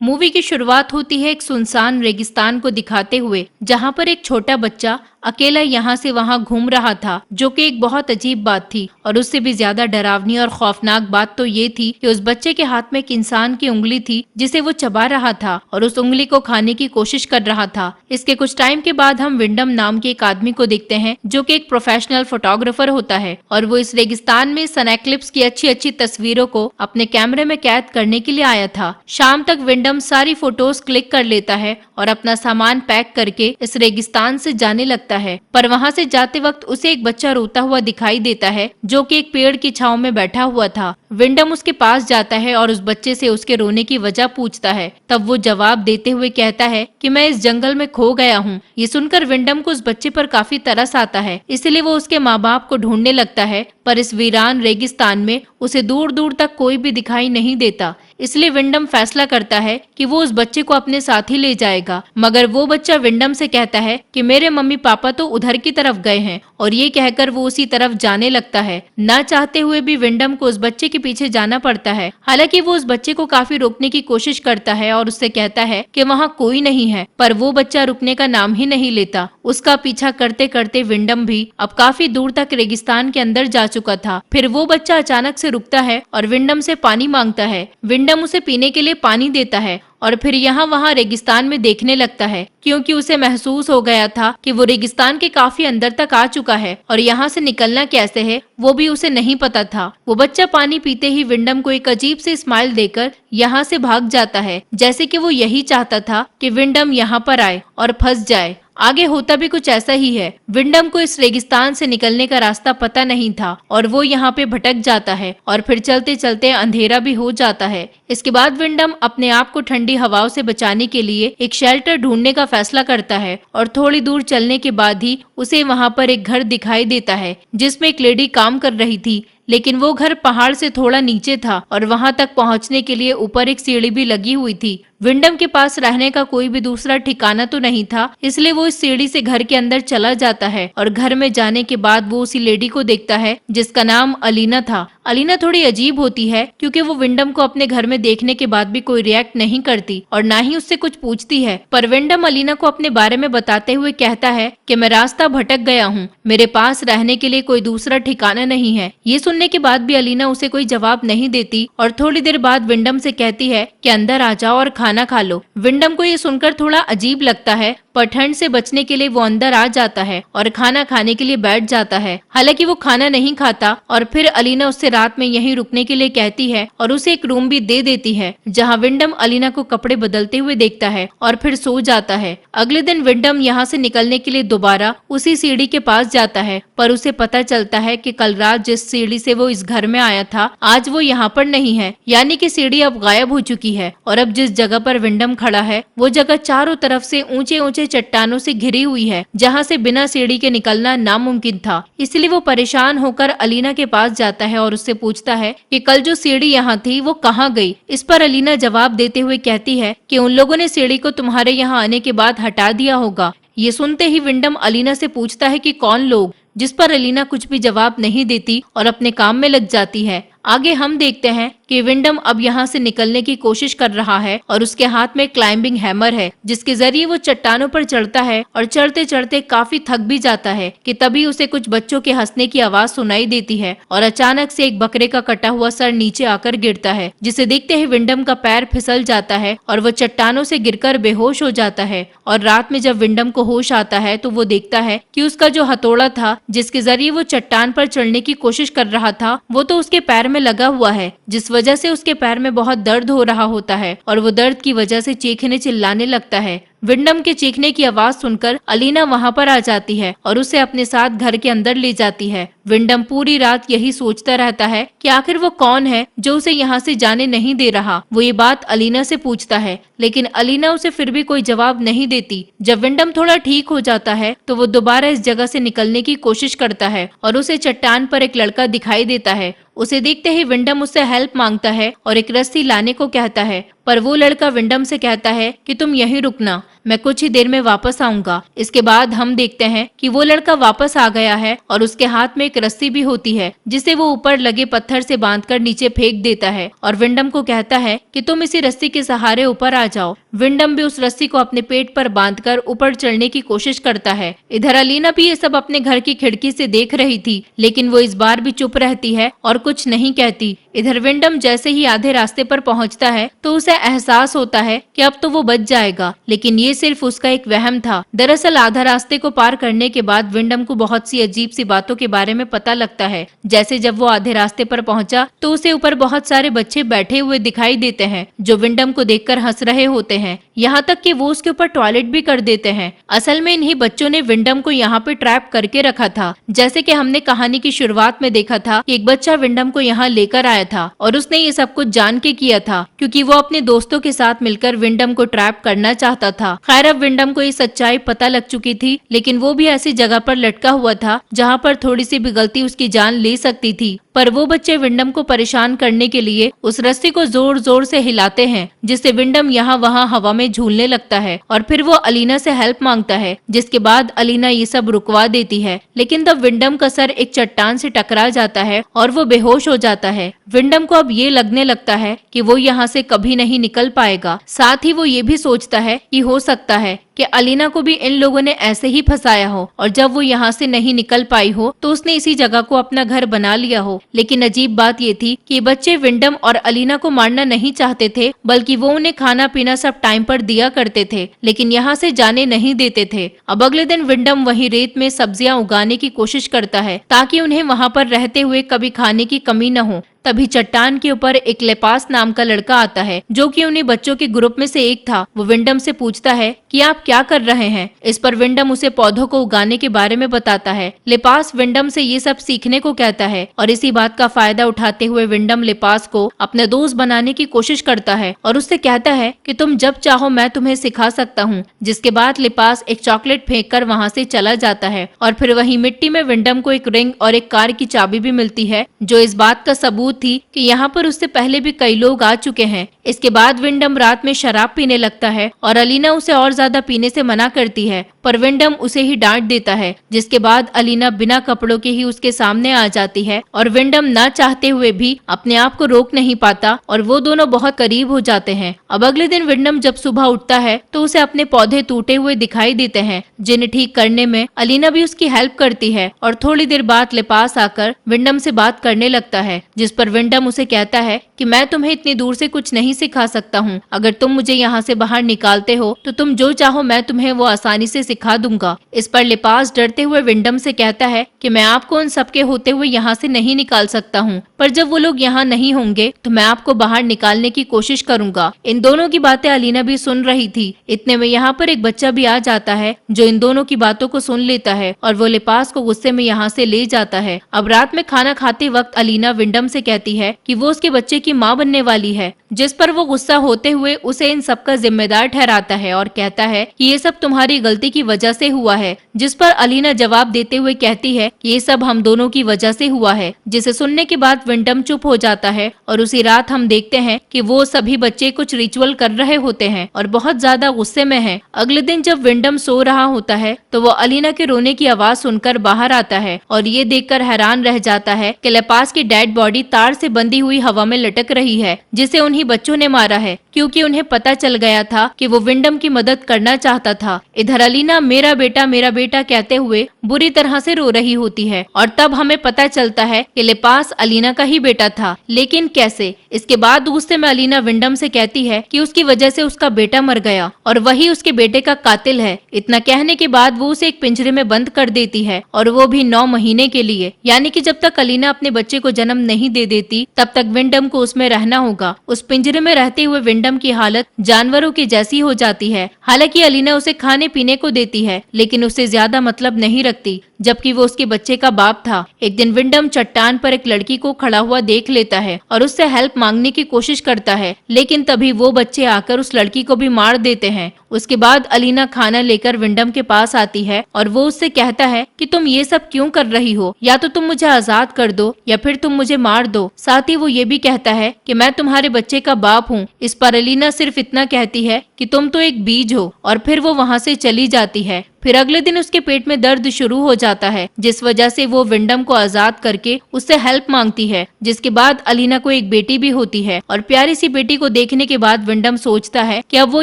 Movie की शुरुआत होती है एक सुनसान रेगिस्तान को दिखाते हुए, जहाँ पर एक छोटा बच्चा अकेला यहाँ से वहाँ घूम रहा था, जो कि एक बहुत अजीब बात थी। और उससे भी ज्यादा डरावनी और खौफनाक बात तो ये थी कि उस बच्चे के हाथ में एक इंसान की उंगली थी, जिसे वो चबा रहा था और उस उंगली को खाने की कोशिश कर रहा था। इसके कुछ टाइम के बाद हम विंडम नाम के एक आदमी को देखते हैं, जो कि एक प्रोफेशनल फोटोग्राफर होता है और वो इस रेगिस्तान में सनएक्लिप्स की अच्छी अच्छी तस्वीरों को अपने कैमरे में कैद करने के लिए आया था। शाम तक विंडम सारी फोटोज क्लिक कर लेता है और अपना सामान पैक करके इस रेगिस्तान से जाने लगता है। पर वहाँ से जाते वक्त उसे एक बच्चा रोता हुआ दिखाई देता है, जो कि एक पेड़ की छांव में बैठा हुआ था। विंडम उसके पास जाता है और उस बच्चे से उसके रोने की वजह पूछता है। तब वो जवाब देते हुए कहता है कि मैं इस जंगल में खो गया हूँ। ये सुनकर विंडम को उस बच्चे पर काफी तरस आता है, इसलिए वो उसके माँ बाप को ढूंढने लगता है। पर इस वीरान रेगिस्तान में उसे दूर दूर तक कोई भी दिखाई नहीं देता, इसलिए विंडम फैसला करता है कि वो उस बच्चे को अपने साथ ही ले जाएगा। मगर वो बच्चा विंडम से कहता है कि मेरे मम्मी पापा तो उधर की तरफ गए हैं, और ये कहकर वो उसी तरफ जाने लगता है। ना चाहते हुए भी विंडम को उस बच्चे के पीछे जाना पड़ता है। हालांकि वो उस बच्चे को काफी रोकने की कोशिश करता है और उससे कहता है कि वहाँ कोई नहीं है, पर वो बच्चा रुकने का नाम ही नहीं लेता। उसका पीछा करते करते विंडम भी अब काफी दूर तक रेगिस्तान के अंदर जा चुका था। फिर वो बच्चा अचानक से रुकता है और विंडम से पानी मांगता है। विंडम उसे पीने के लिए पानी देता है और फिर यहाँ वहाँ रेगिस्तान में देखने लगता है, क्योंकि उसे महसूस हो गया था कि वो रेगिस्तान के काफी अंदर तक आ चुका है और यहाँ से निकलना कैसे है वो भी उसे नहीं पता था। वो बच्चा पानी पीते ही विंडम को एक अजीब सी स्माइल देकर यहाँ से भाग जाता है, जैसे कि वो यही चाहता था कि विंडम यहाँ पर आए और फंस जाए। आगे होता भी कुछ ऐसा ही है। विंडम को इस रेगिस्तान से निकलने का रास्ता पता नहीं था और वो यहाँ पे भटक जाता है और फिर चलते चलते अंधेरा भी हो जाता है। इसके बाद विंडम अपने आप को ठंडी हवाओं से बचाने के लिए एक शेल्टर ढूंढने का फैसला करता है और थोड़ी दूर चलने के बाद ही उसे वहाँ पर एक घर दिखाई देता है, जिसमें एक लेडी काम कर रही थी। लेकिन वो घर पहाड़ से थोड़ा नीचे था और वहां तक पहुंचने के लिए ऊपर एक सीढ़ी भी लगी हुई थी। विंडम के पास रहने का कोई भी दूसरा ठिकाना तो नहीं था, इसलिए वो इस सीढ़ी से घर के अंदर चला जाता है और घर में जाने के बाद वो उसी लेडी को देखता है जिसका नाम अलीना था। अलीना थोड़ी अजीब होती है, क्योंकि वो विंडम को अपने घर में देखने के बाद भी कोई रिएक्ट नहीं करती और ना ही उससे कुछ पूछती है। पर विंडम अलीना को अपने बारे में बताते हुए कहता है कि मैं रास्ता भटक गया हूँ, मेरे पास रहने के लिए कोई दूसरा ठिकाना नहीं है। ये सुनने के बाद भी अलीना उसे कोई जवाब नहीं देती और थोड़ी देर बाद विंडम से कहती है कि अंदर आ जाओ और खाना खा लो। विंडम को ये सुनकर थोड़ा अजीब लगता है, पर ठंड से बचने के लिए वो अंदर आ जाता है और खाना खाने के लिए बैठ जाता है। हालांकि वो खाना नहीं खाता और फिर अलीना उससे रात में यहीं रुकने के लिए कहती है और उसे एक रूम भी दे देती है, जहां विंडम अलीना को कपड़े बदलते हुए देखता है और फिर सो जाता है। अगले दिन विंडम यहाँ से निकलने के लिए दोबारा उसी सीढ़ी के पास जाता है, पर उसे पता चलता है कि कल रात जिस सीढ़ी से वो इस घर में आया था, आज वो यहाँ पर नहीं है, यानी कि सीढ़ी अब गायब हो चुकी है। और अब जिस जगह पर विंडम खड़ा है वो जगह चारों तरफ से ऊंचे ऊंचे चट्टानों से घिरी हुई है, जहाँ से बिना सीढ़ी के निकलना नामुमकिन था। इसलिए वो परेशान होकर अलीना के पास जाता है और उससे पूछता है कि कल जो सीढ़ी यहाँ थी वो कहाँ गई। इस पर अलीना जवाब देते हुए कहती है कि उन लोगों ने सीढ़ी को तुम्हारे यहाँ आने के बाद हटा दिया होगा। ये सुनते ही विंडम अलीना से पूछता है कि कौन लोग, जिस पर अलीना कुछ भी जवाब नहीं देती और अपने काम में लग जाती है। आगे हम देखते हैं कि विंडम अब यहाँ से निकलने की कोशिश कर रहा है और उसके हाथ में क्लाइंबिंग हैमर है, जिसके जरिए वो चट्टानों पर चढ़ता है और चढ़ते चढ़ते काफी थक भी जाता है कि तभी उसे कुछ बच्चों के हंसने की आवाज सुनाई देती है और अचानक से एक बकरे का कटा हुआ सर नीचे आकर गिरता है, जिसे देखते ही विंडम का पैर फिसल जाता है और वो चट्टानों से गिरकर बेहोश हो जाता है। और रात में जब विंडम को होश आता है तो वो देखता है कि उसका जो हथौड़ा था जिसके जरिए वो चट्टान पर चढ़ने की कोशिश कर रहा था, वो तो उसके पैर में लगा हुआ है, जिस वजह से उसके पैर में बहुत दर्द हो रहा होता है और वो दर्द की वजह से चीखने चिल्लाने लगता है। विंडम के चीखने की आवाज सुनकर अलीना वहाँ पर आ जाती है और उसे अपने साथ घर के अंदर ले जाती है। विंडम पूरी रात यही सोचता रहता है कि आखिर वो कौन है जो उसे यहाँ से जाने नहीं दे रहा। वो ये बात अलीना से पूछता है, लेकिन अलीना उसे फिर भी कोई जवाब नहीं देती। जब विंडम थोड़ा ठीक हो जाता है तो वो दोबारा इस जगह से निकलने की कोशिश करता है और उसे चट्टान पर एक लड़का दिखाई देता है। उसे देखते ही विंडम उससे हेल्प मांगता है और एक रस्सी लाने को कहता है, पर वो लड़का विंडम से कहता है कि तुम यहीं रुकना, मैं कुछ ही देर में वापस आऊंगा। इसके बाद हम देखते हैं कि वो लड़का वापस आ गया है और उसके हाथ में एक रस्सी भी होती है जिसे वो ऊपर लगे पत्थर से बांधकर नीचे फेंक देता है और विंडम को कहता है कि तुम इसी रस्सी के सहारे ऊपर आ जाओ। विंडम भी उस रस्सी को अपने पेट पर बांधकर ऊपर चढ़ने की कोशिश करता है। इधर अलीना भी ये सब अपने घर की खिड़की से देख रही थी, लेकिन वो इस बार भी चुप रहती है और कुछ नहीं कहती। इधर विंडम जैसे ही आधे रास्ते पर पहुंचता है तो उसे एहसास होता है कि अब तो वो बच जाएगा, लेकिन ये सिर्फ उसका एक वहम था। दरअसल आधा रास्ते को पार करने के बाद विंडम को बहुत सी अजीब सी बातों के बारे में पता लगता है। जैसे जब वो आधे रास्ते पर पहुंचा तो उसे ऊपर बहुत सारे बच्चे बैठे हुए दिखाई देते हैं जो विंडम को देखकर हंस रहे होते हैं, यहाँ तक कि वो उसके ऊपर टॉयलेट भी कर देते हैं। असल में इन्हीं बच्चों ने विंडम को यहाँ पे ट्रैप करके रखा था। जैसे कि हमने कहानी की शुरुआत में देखा था कि एक बच्चा विंडम को यहाँ लेकर आया था और उसने ये सब कुछ जान के किया था क्योंकि वो अपने दोस्तों के साथ मिलकर विंडम को ट्रैप करना चाहता था। खैर अब विंडम को ये सच्चाई पता लग चुकी थी, लेकिन वो भी ऐसी जगह पर लटका हुआ था जहाँ पर थोड़ी सी भी गलती उसकी जान ले सकती थी। पर वो बच्चे विंडम को परेशान करने के लिए उस रस्सी को जोर जोर से हिलाते हैं जिससे विंडम यहाँ वहाँ हवा में झूलने लगता है और फिर वो अलीना से हेल्प मांगता है, जिसके बाद अलीना ये सब रुकवा देती है। लेकिन तब विंडम का सर एक चट्टान से टकरा जाता है और वो बेहोश हो जाता है। विंडम को अब ये लगने लगता है कि वो यहाँ से कभी नहीं निकल पाएगा। साथ ही वो ये भी सोचता है कि हो सकता है कि अलीना को भी इन लोगों ने ऐसे ही फंसाया हो और जब वो यहाँ से नहीं निकल पाई हो तो उसने इसी जगह को अपना घर बना लिया हो। लेकिन अजीब बात ये थी कि बच्चे विंडम और अलीना को मारना नहीं चाहते थे, बल्कि वो उन्हें खाना पीना सब टाइम पर दिया करते थे, लेकिन यहाँ से जाने नहीं देते थे। अब अगले दिन विंडम वही रेत में सब्जियां उगाने की कोशिश करता है ताकि उन्हें वहाँ पर रहते हुए कभी खाने की कमी न हो। तभी चट्टान के ऊपर एक लेपास नाम का लड़का आता है जो कि उन्हीं बच्चों के ग्रुप में से एक था। वो विंडम से पूछता है कि आप क्या कर रहे हैं। इस पर विंडम उसे पौधों को उगाने के बारे में बताता है। लेपास विंडम से ये सब सीखने को कहता है और इसी बात का फायदा उठाते हुए विंडम लेपास को अपना दोस्त बनाने की कोशिश करता है और उससे कहता है कि तुम जब चाहो मैं तुम्हें सिखा सकता हूँ। जिसके बाद लेपास एक चॉकलेट फेंक कर वहाँ से चला जाता है और फिर वही मिट्टी में विंडम को एक रिंग और एक कार की चाबी भी मिलती है जो इस बात का सबूत थी कि यहाँ पर उससे पहले भी कई लोग आ चुके हैं। इसके बाद विंडम रात में शराब पीने लगता है और अलीना उसे और ज्यादा पीने से मना करती है, पर विंडम उसे ही डांट देता है। जिसके बाद अलीना बिना कपड़ों के ही उसके सामने आ जाती है और विंडम ना चाहते हुए भी अपने आप को रोक नहीं पाता और वो दोनों बहुत करीब हो जाते हैं। अब अगले दिन विंडम जब सुबह उठता है तो उसे अपने पौधे टूटे हुए दिखाई देते हैं, जिन्हें ठीक करने में अलीना भी उसकी हेल्प करती है और थोड़ी देर बाद लेपास आकर विंडम से बात करने लगता है, जिस पर विंडम उसे कहता है कि मैं तुम्हें इतनी दूर से कुछ नहीं सिखा सकता हूँ। अगर तुम मुझे यहाँ से बाहर निकालते हो तो तुम जो चाहो मैं तुम्हें वो आसानी से सिखा दूंगा। इस पर लेपास डरते हुए विंडम से कहता है कि मैं आपको उन सबके होते हुए यहाँ से नहीं निकाल सकता हूँ, पर जब वो लोग यहाँ नहीं होंगे तो मैं आपको बाहर निकालने की कोशिश करूंगा। इन दोनों की बातें अलीना भी सुन रही थी। इतने में यहाँ पर एक बच्चा भी आ जाता है जो इन दोनों की बातों को सुन लेता है और वो लेपास को गुस्से में यहाँ से ले जाता है। अब रात में खाना खाते वक्त अलीना विंडम से कहती है कि वो उसके बच्चे की माँ बनने वाली है, जिस पर वो गुस्सा होते हुए उसे इन सब का जिम्मेदार ठहराता है और कहता है कि ये सब तुम्हारी गलती की वजह से हुआ है। जिस पर अलीना जवाब देते हुए कहती है कि ये सब हम दोनों की वजह से हुआ है, जिसे सुनने के बाद विंडम चुप हो जाता है और उसी रात हम देखते हैं कि वो सभी बच्चे कुछ रिचुअल कर रहे होते हैं और बहुत ज्यादा गुस्से में हैं। अगले दिन जब विंडम सो रहा होता है तो वो अलीना के रोने की आवाज सुनकर बाहर आता है और ये देखकर हैरान रह जाता है कि लेपास की डेड बॉडी तार से बंधी हुई हवा में लटक रही है, जिसे उन्हीं बच्चों ने मारा है क्योंकि उन्हें पता चल गया था कि वो विंडम की मदद करना चाहता था। इधर अलीना मेरा बेटा कहते हुए बुरी तरह से रो रही होती है और तब हमें पता चलता है कि लेपास अलीना का ही बेटा था, लेकिन कैसे। इसके बाद गुस्से में अलीना विंडम से कहती है कि उसकी वजह से उसका बेटा मर गया और वही उसके बेटे का कातिल है। इतना कहने के बाद वो उसे एक पिंजरे में बंद कर देती है और वो भी 9 महीने के लिए, यानी कि जब तक अलीना अपने बच्चे को जन्म नहीं दे देती तब तक विंडम को उसमें रहना होगा। उस पिंजरे में रहते हुए विंडम की हालत जानवरों की जैसी हो जाती है। हालांकि अलीना उसे खाने पीने को देती है लेकिन उससे ज्यादा मतलब नहीं रखती, जबकि वो उसके बच्चे का बाप था। एक दिन विंडम चट्टान पर एक लड़की को खड़ा हुआ देख लेता है और उससे हेल्प मांगने की कोशिश करता है, लेकिन तभी वो बच्चे आकर उस लड़की को भी मार देते हैं। उसके बाद अलीना खाना लेकर विंडम के पास आती है और वो उससे कहता है कि तुम ये सब क्यों कर रही हो, या तो तुम मुझे आजाद कर दो या फिर तुम मुझे मार दो। साथ ही वो ये भी कहता है कि मैं तुम्हारे बच्चे का बाप हूँ। इस पर अलीना सिर्फ इतना कहती है कि तुम तो एक बीज हो, और फिर वो वहाँ से चली जाती है। फिर अगले दिन उसके पेट में दर्द शुरू हो जाता है, जिस वजह से वो विंडम को आजाद करके उससे हेल्प मांगती है। जिसके बाद अलीना को एक बेटी भी होती है और प्यारी सी बेटी को देखने के बाद विंडम सोचता है कि अब वो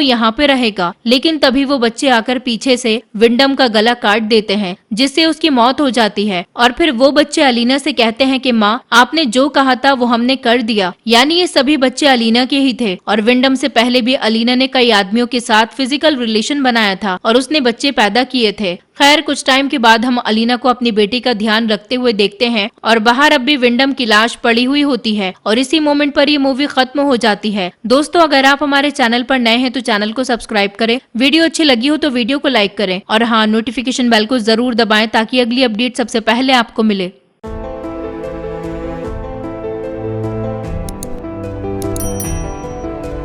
यहाँ पे रहेगा, लेकिन तभी वो बच्चे आकर पीछे से विंडम का गला काट देते हैं, जिससे उसकी मौत हो जाती है। और फिर वो बच्चे अलीना से कहते हैं कि माँ, आपने जो कहा था वो हमने कर दिया। यानी ये सभी बच्चे अलीना के ही थे, और विंडम से पहले भी अलीना ने कई आदमियों के साथ फिजिकल रिलेशन बनाया था और उसने बच्चे पैदा किए थे। खैर, कुछ टाइम के बाद हम अलीना को अपनी बेटी का ध्यान रखते हुए देखते हैं और बाहर अब भी विंडम की लाश पड़ी हुई होती है, और इसी मोमेंट पर ये मूवी खत्म हो जाती है। दोस्तों, अगर आप हमारे चैनल पर नए हैं तो चैनल को सब्सक्राइब करें, वीडियो अच्छी लगी हो तो वीडियो को लाइक करें, और हाँ, नोटिफिकेशन बेल को जरूर दबाएं ताकि अगली अपडेट सबसे पहले आपको मिले।